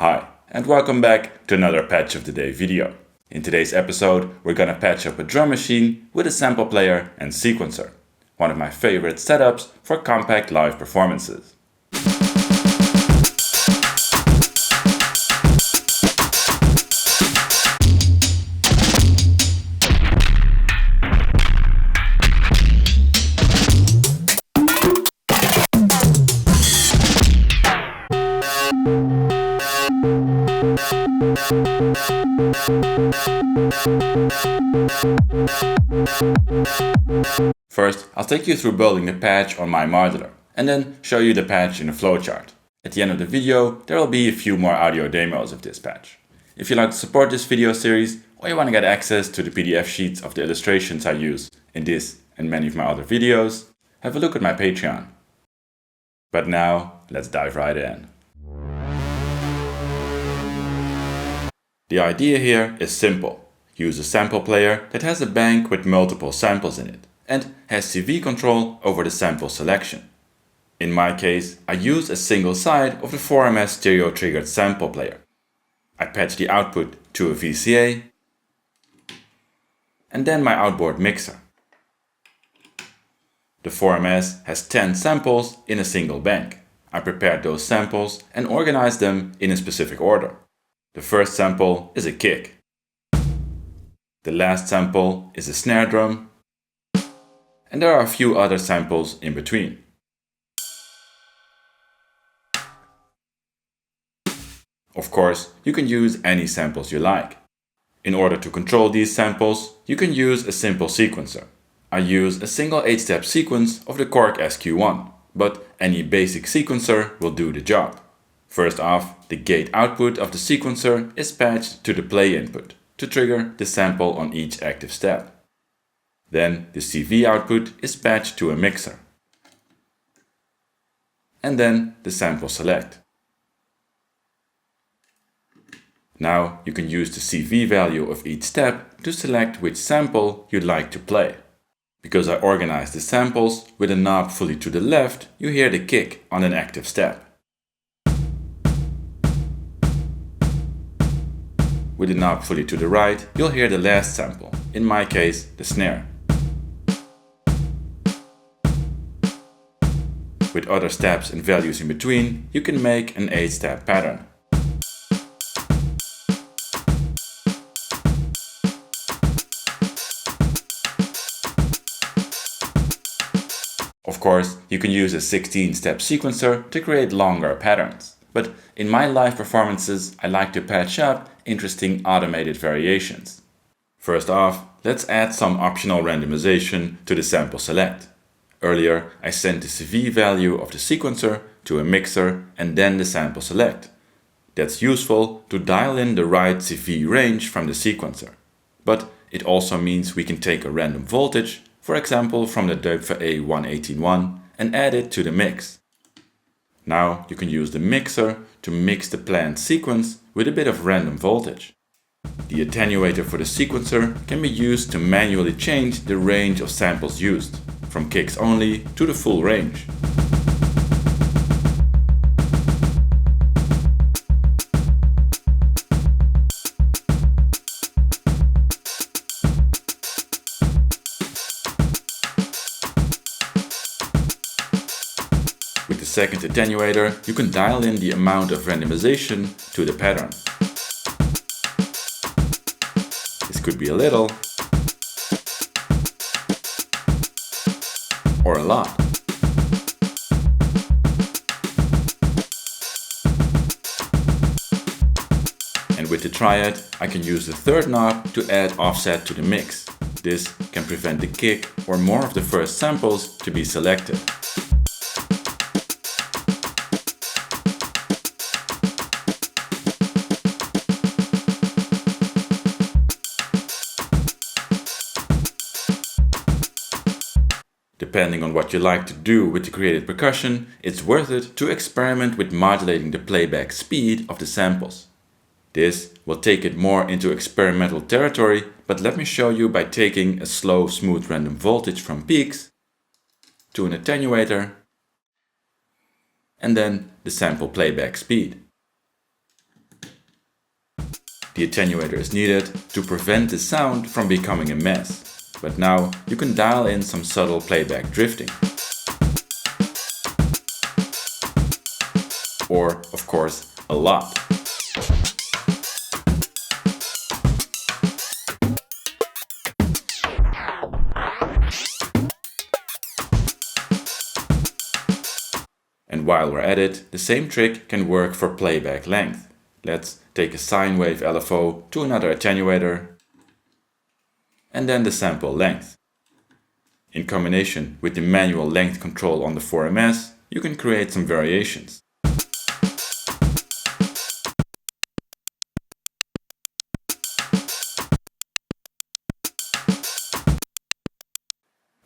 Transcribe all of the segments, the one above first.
Hi, and welcome back to another Patch of the Day video. In today's episode, we're gonna patch up a drum machine with a sample player and sequencer, one of my favorite setups for compact live performances. First, I'll take you through building the patch on my Modular, and then show you the patch in the Flowchart. At the end of the video, there will be a few more audio demos of this patch. If you'd like to support this video series, or you want to get access to the PDF sheets of the illustrations I use in this and many of my other videos, have a look at my Patreon. But now, let's dive right in. The idea here is simple. Use a sample player that has a bank with multiple samples in it and has CV control over the sample selection. In my case, I use a single side of the 4MS stereo triggered sample player. I patch the output to a VCA and then my outboard mixer. The 4MS has 10 samples in a single bank. I prepared those samples and organized them in a specific order. The first sample is a kick. The last sample is a snare drum. And there are a few other samples in between. Of course, you can use any samples you like. In order to control these samples, you can use a simple sequencer. I use a single 8-step sequence of the Korg SQ-1, but any basic sequencer will do the job. First off, the gate output of the sequencer is patched to the play input to trigger the sample on each active step. Then the CV output is patched to a mixer. And then the sample select. Now you can use the CV value of each step to select which sample you'd like to play. Because I organized the samples with a knob fully to the left, you hear the kick on an active step. With the knob fully to the right, you'll hear the last sample, in my case, the snare. With other steps and values in between, you can make an 8-step pattern. Of course, you can use a 16-step sequencer to create longer patterns. But in my live performances, I like to patch up interesting automated variations. First off, let's add some optional randomization to the sample select. Earlier, I sent the CV value of the sequencer to a mixer and then the sample select. That's useful to dial in the right CV range from the sequencer. But it also means we can take a random voltage, for example from the Doepfer A118.1, and add it to the mix. Now you can use the mixer to mix the planned sequence with a bit of random voltage. The attenuator for the sequencer can be used to manually change the range of samples used, from kicks only to the full range. With the second attenuator, you can dial in the amount of randomization to the pattern. This could be a little or a lot. And with the triad, I can use the third knob to add offset to the mix. This can prevent the kick or more of the first samples to be selected. Depending on what you like to do with the created percussion, it's worth it to experiment with modulating the playback speed of the samples. This will take it more into experimental territory, but let me show you by taking a slow, smooth random voltage from peaks to an attenuator and then the sample playback speed. The attenuator is needed to prevent the sound from becoming a mess. But now you can dial in some subtle playback drifting. Or, of course, a lot. And while we're at it, the same trick can work for playback length. Let's take a sine wave LFO to another attenuator, and then the sample length. In combination with the manual length control on the 4MS, you can create some variations.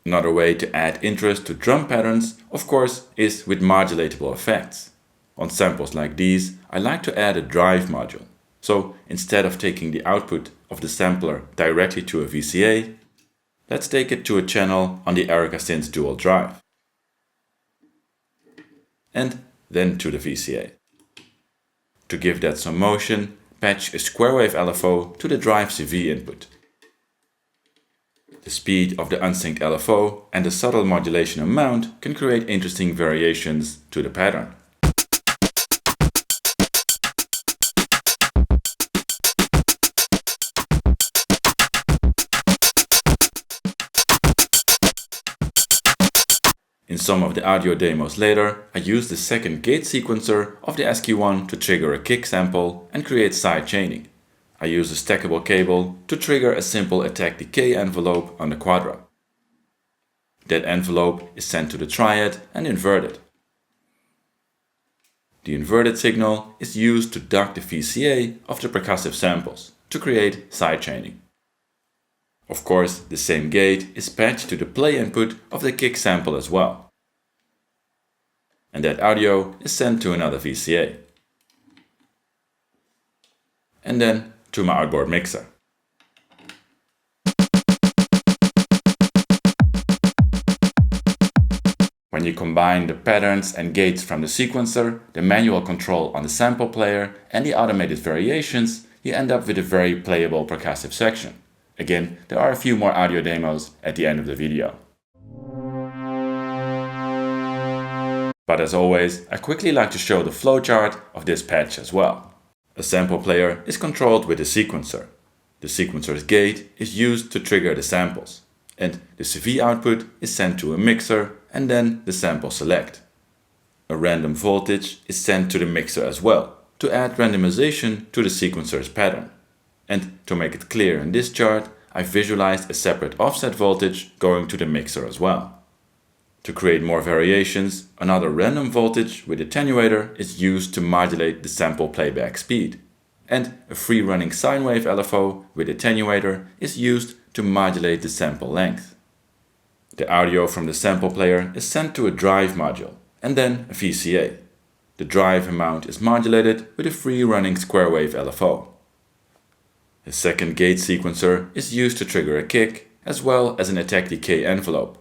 Another way to add interest to drum patterns, of course, is with modulatable effects. On samples like these, I like to add a drive module. So instead of taking the output of the sampler directly to a VCA, let's take it to a channel on the Erica Synth dual drive. And then to the VCA. To give that some motion, patch a square wave LFO to the drive CV input. The speed of the unsynced LFO and the subtle modulation amount can create interesting variations to the pattern. In some of the audio demos later, I used the second gate sequencer of the SQ-1 to trigger a kick sample and create side chaining. I use a stackable cable to trigger a simple attack decay envelope on the quadra. That envelope is sent to the triad and inverted. The inverted signal is used to duck the VCA of the percussive samples to create side chaining. Of course, the same gate is patched to the play input of the kick sample as well. And that audio is sent to another VCA. And then to my outboard mixer. When you combine the patterns and gates from the sequencer, the manual control on the sample player and the automated variations, you end up with a very playable percussive section. Again, there are a few more audio demos at the end of the video. But as always, I quickly like to show the flowchart of this patch as well. A sample player is controlled with a sequencer. The sequencer's gate is used to trigger the samples, and the CV output is sent to a mixer and then the sample select. A random voltage is sent to the mixer as well, to add randomization to the sequencer's pattern. And to make it clear in this chart, I visualized a separate offset voltage going to the mixer as well. To create more variations, another random voltage with attenuator is used to modulate the sample playback speed. And a free running sine wave LFO with attenuator is used to modulate the sample length. The audio from the sample player is sent to a drive module and then a VCA. The drive amount is modulated with a free running square wave LFO. The second gate sequencer is used to trigger a kick as well as an attack decay envelope.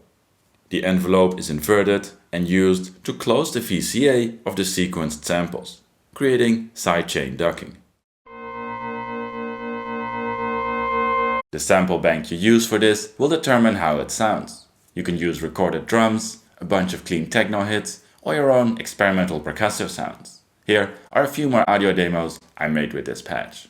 The envelope is inverted and used to close the VCA of the sequenced samples, creating sidechain ducking. The sample bank you use for this will determine how it sounds. You can use recorded drums, a bunch of clean techno hits, or your own experimental percussive sounds. Here are a few more audio demos I made with this patch.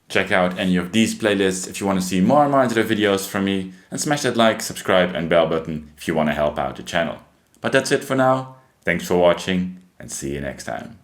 Check out any of these playlists if you want to see more modular videos from me, and smash that like, subscribe and bell button if you want to help out the channel. But that's it for now. Thanks for watching and see you next time.